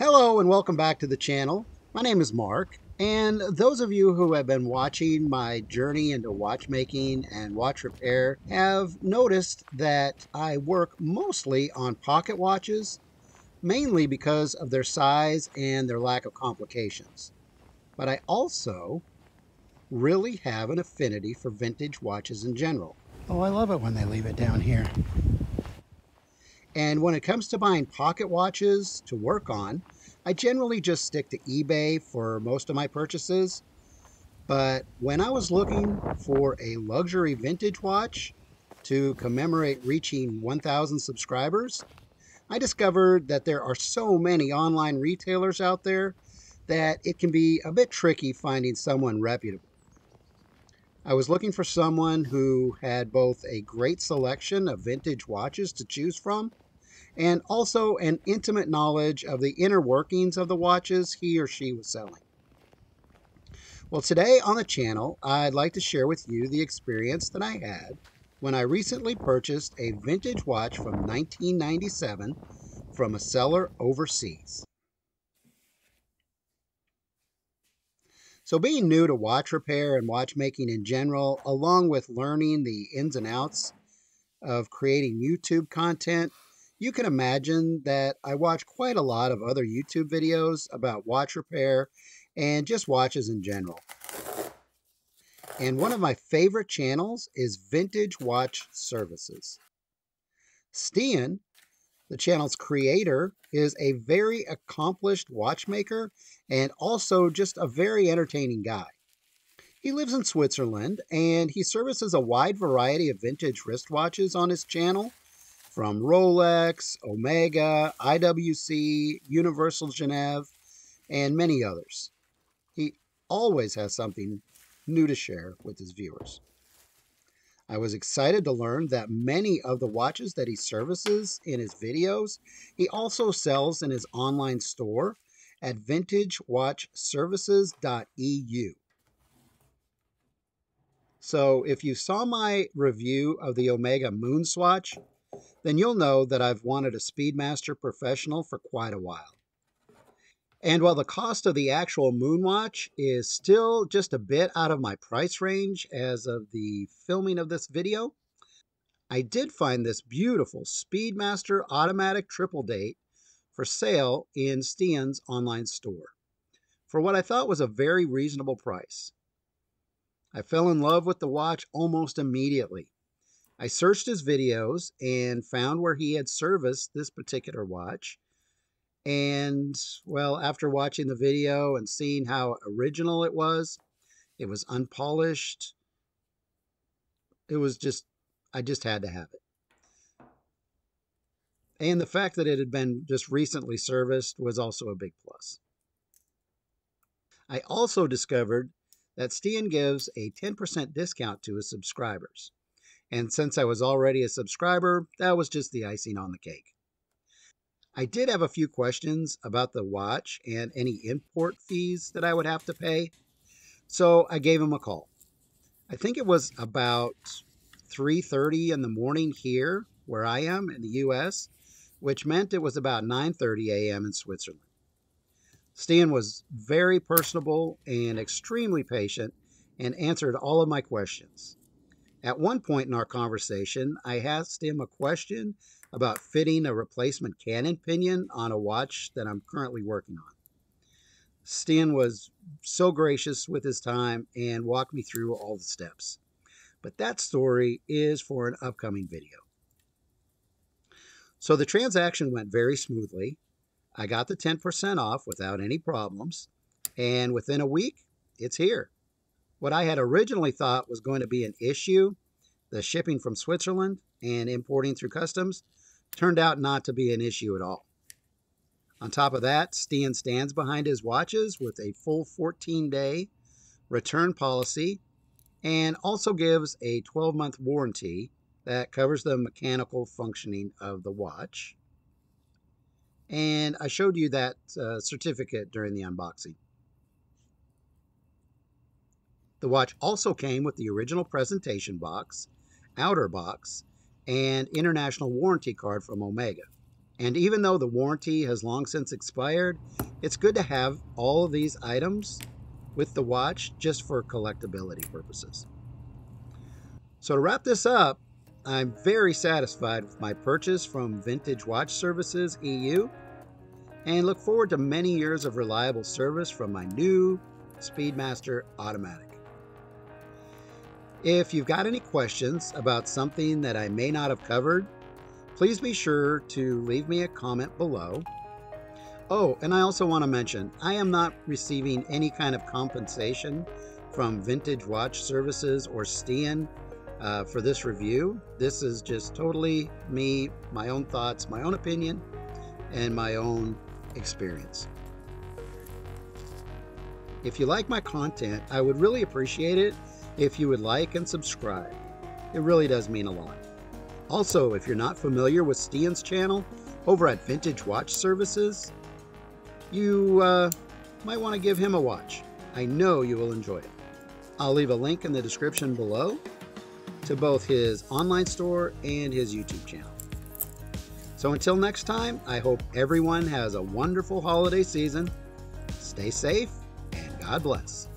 Hello and welcome back to the channel. My name is Mark, and those of you who have been watching my journey into watchmaking and watch repair have noticed that I work mostly on pocket watches, mainly because of their size and their lack of complications. But I also really have an affinity for vintage watches in general. Oh, I love it when they leave it down here. And when it comes to buying pocket watches to work on, I generally just stick to eBay for most of my purchases. But when I was looking for a luxury vintage watch to commemorate reaching 1,000 subscribers, I discovered that there are so many online retailers out there that it can be a bit tricky finding someone reputable. I was looking for someone who had both a great selection of vintage watches to choose from and also an intimate knowledge of the inner workings of the watches he or she was selling. Well, today on the channel, I'd like to share with you the experience that I had when I recently purchased a vintage watch from 1997 from a seller overseas. So being new to watch repair and watchmaking in general, along with learning the ins and outs of creating YouTube content, you can imagine that I watch quite a lot of other YouTube videos about watch repair and just watches in general. And one of my favorite channels is Vintage Watch Services. Stian, the channel's creator, is a very accomplished watchmaker and also just a very entertaining guy. He lives in Switzerland and he services a wide variety of vintage wristwatches on his channel, from Rolex, Omega, IWC, Universal Genève, and many others. He always has something new to share with his viewers. I was excited to learn that many of the watches that he services in his videos, he also sells in his online store at VintageWatchServices.eu. So if you saw my review of the Omega Moonswatch, then you'll know that I've wanted a Speedmaster Professional for quite a while. And while the cost of the actual Moonwatch is still just a bit out of my price range as of the filming of this video, I did find this beautiful Speedmaster automatic triple date for sale in Stian's online store for what I thought was a very reasonable price. I fell in love with the watch almost immediately. I searched his videos and found where he had serviced this particular watch. And, well, after watching the video and seeing how original it was unpolished. It was just, I just had to have it. And the fact that it had been just recently serviced was also a big plus. I also discovered that Stian gives a 10% discount to his subscribers. And since I was already a subscriber, that was just the icing on the cake. I did have a few questions about the watch and any import fees that I would have to pay, so I gave him a call. I think it was about 3:30 in the morning here, where I am in the US, which meant it was about 9:30 a.m. in Switzerland. Stian was very personable and extremely patient and answered all of my questions. At one point in our conversation, I asked him a question about fitting a replacement cannon pinion on a watch that I'm currently working on. Stian was so gracious with his time and walked me through all the steps. But that story is for an upcoming video. So the transaction went very smoothly. I got the 10% off without any problems, and within a week, it's here. What I had originally thought was going to be an issue, the shipping from Switzerland and importing through customs, turned out not to be an issue at all. On top of that, Stian stands behind his watches with a full 14-day return policy and also gives a 12-month warranty that covers the mechanical functioning of the watch. And I showed you that certificate during the unboxing. The watch also came with the original presentation box, outer box, and international warranty card from Omega. And even though the warranty has long since expired, it's good to have all of these items with the watch just for collectability purposes. So to wrap this up, I'm very satisfied with my purchase from VintageWatchServices.eu and look forward to many years of reliable service from my new Speedmaster automatic. If you've got any questions about something that I may not have covered, please be sure to leave me a comment below. Oh, and I also want to mention, I am not receiving any kind of compensation from Vintage Watch Services or Stian for this review. This is just totally me, my own thoughts, my own opinion, and my own experience. If you like my content, I would really appreciate it if you would like and subscribe. It really does mean a lot. Also, if you're not familiar with Stian's channel over at Vintage Watch Services, you might want to give him a watch. I know you will enjoy it. I'll leave a link in the description below to both his online store and his YouTube channel. So until next time, I hope everyone has a wonderful holiday season. Stay safe and God bless.